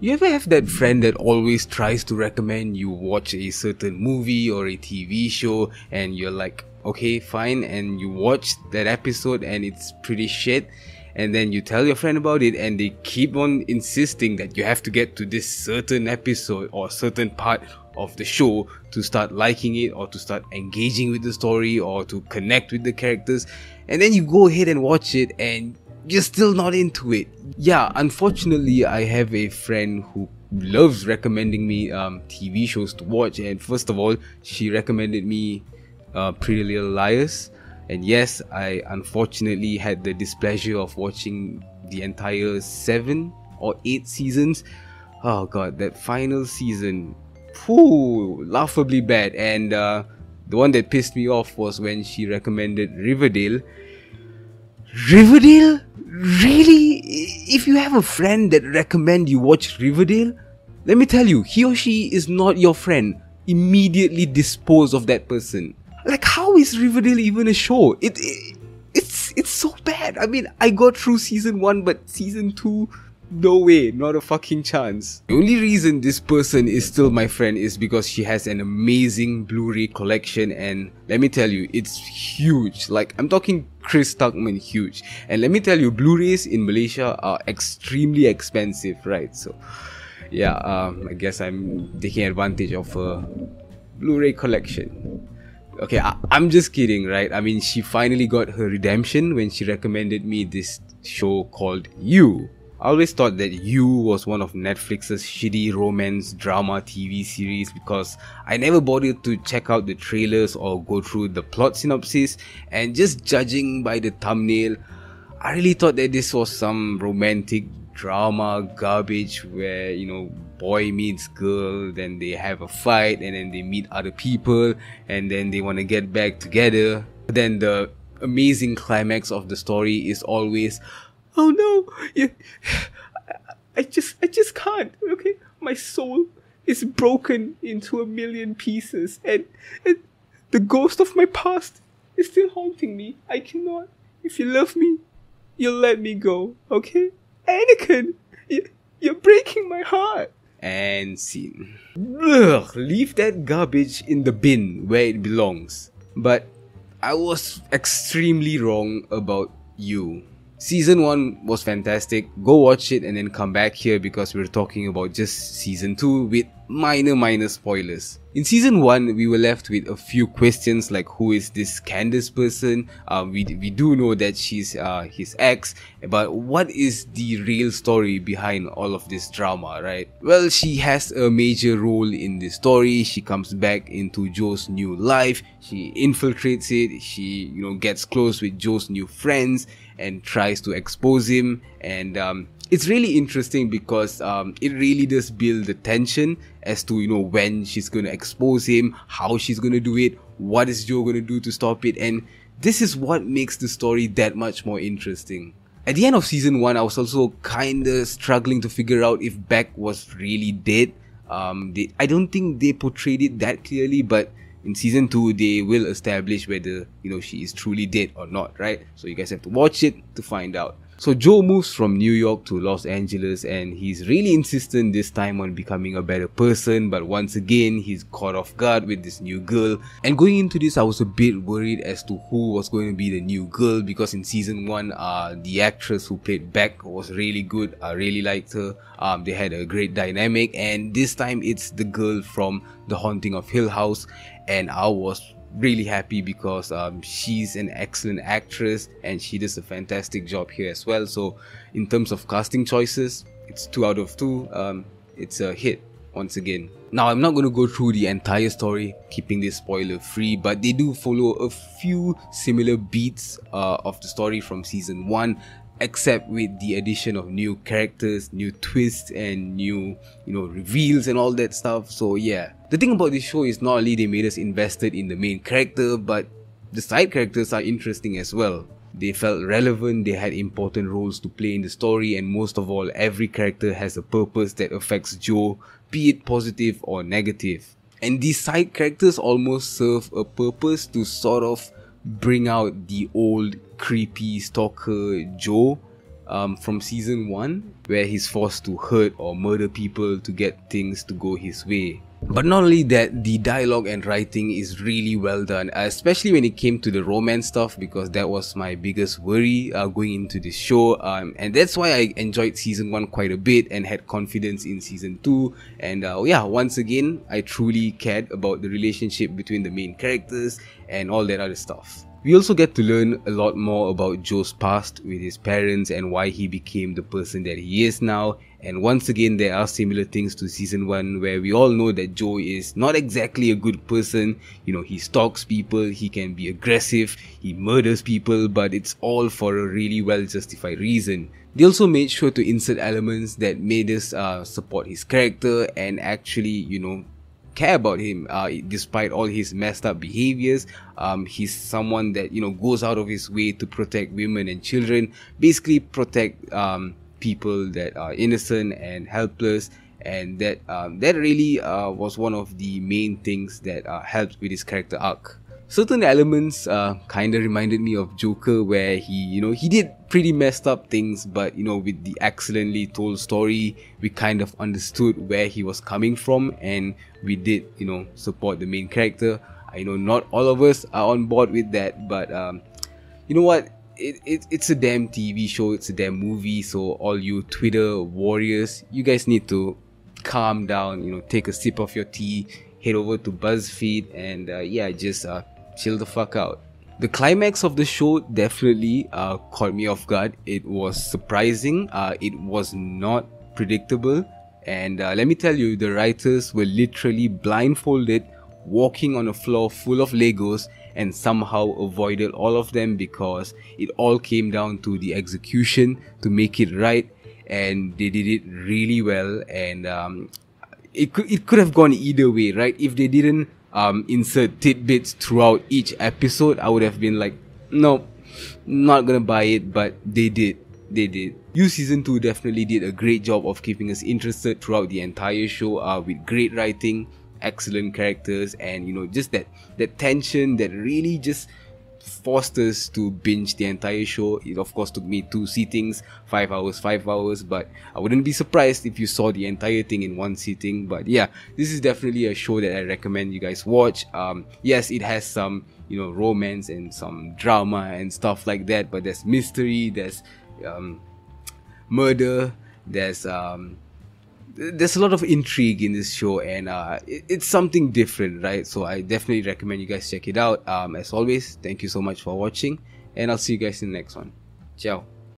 You ever have that friend that always tries to recommend you watch a certain movie or a TV show and you're like, okay, fine, and you watch that episode and it's pretty shit, and then you tell your friend about it and they keep on insisting that you have to get to this certain episode or certain part of the show to start liking it or to start engaging with the story or to connect with the characters, and then you go ahead and watch it and you're still not into it. Yeah, unfortunately, I have a friend who loves recommending me TV shows to watch, and first of all, she recommended me Pretty Little Liars, and yes, I unfortunately had the displeasure of watching the entire 7 or 8 seasons. Oh god, that final season, laughably bad. And the one that pissed me off was when she recommended Riverdale. Riverdale? Really? If you have a friend that recommend you watch Riverdale, let me tell you, he or she is not your friend. Immediately dispose of that person. Like, how is Riverdale even a show? It's so bad. I mean, I got through season 1, but season 2, no way, not a fucking chance. The only reason this person is still my friend is because she has an amazing Blu-ray collection, and let me tell you, it's huge. Like, I'm talking Chris Tuckman huge. And let me tell you, Blu-rays in Malaysia are extremely expensive, right? So yeah, I guess I'm taking advantage of a Blu-ray collection. Okay, I'm just kidding, right? I mean, she finally got her redemption when she recommended me this show called You. I always thought that You was one of Netflix's shitty romance drama TV series because I never bothered to check out the trailers or go through the plot synopsis, and just judging by the thumbnail, I really thought that this was some romantic drama garbage where, you know, boy meets girl, then they have a fight, and then they meet other people, and then they want to get back together. Then the amazing climax of the story is always, oh no, yeah, I just can't, okay? My soul is broken into a million pieces, and the ghost of my past is still haunting me. I cannot. If you love me, you'll let me go, okay? Anakin, you're breaking my heart. And scene. Ugh, leave that garbage in the bin where it belongs. But I was extremely wrong about You. Season 1 was fantastic. Go watch it and then come back here because we're talking about just season 2 with minor spoilers. In season 1, we were left with a few questions like, who is this Candace person? We do know that she's his ex, but what is the real story behind all of this drama, right? Well, she has a major role in the story. She comes back into Joe's new life. She infiltrates it. She, you know, gets close with Joe's new friends and tries to expose him, and it's really interesting because it really does build the tension as to, you know, when she's gonna expose him, how she's gonna do it, what is Joe gonna do to stop it, and this is what makes the story that much more interesting. At the end of season 1, I was also kinda struggling to figure out if Beck was really dead. I don't think they portrayed it that clearly, but in season 2, they will establish whether, you know, she is truly dead or not, right? So you guys have to watch it to find out. So Joe moves from New York to Los Angeles, and he's really insistent this time on becoming a better person, but once again, he's caught off guard with this new girl. And going into this, I was a bit worried as to who was going to be the new girl, because in season 1, the actress who played Beck was really good. I really liked her. They had a great dynamic, and this time it's the girl from The Haunting of Hill House, and I was really happy because she's an excellent actress and she does a fantastic job here as well. So in terms of casting choices, it's 2 out of 2. It's a hit once again. Now, I'm not going to go through the entire story, keeping this spoiler free, but they do follow a few similar beats of the story from season 1, except with the addition of new characters, new twists, and new, you know, reveals and all that stuff. So yeah, the thing about this show is not only they made us invested in the main character, but the side characters are interesting as well. They felt relevant, they had important roles to play in the story, and most of all, every character has a purpose that affects Joe, be it positive or negative. And these side characters almost serve a purpose to sort of bring out the old creepy stalker Joe from season 1, where he's forced to hurt or murder people to get things to go his way. But not only that, the dialogue and writing is really well done, especially when it came to the romance stuff, because that was my biggest worry going into this show, and that's why I enjoyed season 1 quite a bit and had confidence in season 2. And yeah, once again, I truly cared about the relationship between the main characters and all that other stuff. We also get to learn a lot more about Joe's past with his parents and why he became the person that he is now. And once again, there are similar things to season 1, where we all know that Joe is not exactly a good person. You know, he stalks people, he can be aggressive, he murders people, but it's all for a really well justified reason. They also made sure to insert elements that made us support his character and actually, you know, care about him despite all his messed up behaviors. He's someone that, you know, goes out of his way to protect women and children, basically protect people that are innocent and helpless, and that really was one of the main things that helped with his character arc. Certain elements kind of reminded me of Joker, where he did pretty messed up things, but you know, with the excellently told story, we kind of understood where he was coming from, and we did, you know, support the main character. I know not all of us are on board with that, but you know what? It's a damn TV show, it's a damn movie, so all you Twitter warriors, you guys need to calm down, you know, take a sip of your tea, head over to BuzzFeed, and yeah, just chill the fuck out. The climax of the show definitely caught me off guard. It was surprising, it was not predictable, and let me tell you, the writers were literally blindfolded, walking on a floor full of Legos, and somehow avoided all of them, because it all came down to the execution to make it right, and they did it really well. And it could have gone either way, right? If they didn't insert tidbits throughout each episode, I would have been like, no, not gonna buy it, but they did. You Season 2 definitely did a great job of keeping us interested throughout the entire show, with great writing, excellent characters, and you know, just that tension that really just forced us to binge the entire show. It of course took me 2 sittings, 5 hours, but I wouldn't be surprised if you saw the entire thing in 1 sitting. But yeah, this is definitely a show that I recommend you guys watch. Yes, it has some, you know, romance and some drama and stuff like that, but there's mystery, there's murder, there's a lot of intrigue in this show, and it's something different, right? So I definitely recommend you guys check it out. As always, thank you so much for watching, and I'll see you guys in the next one. Ciao.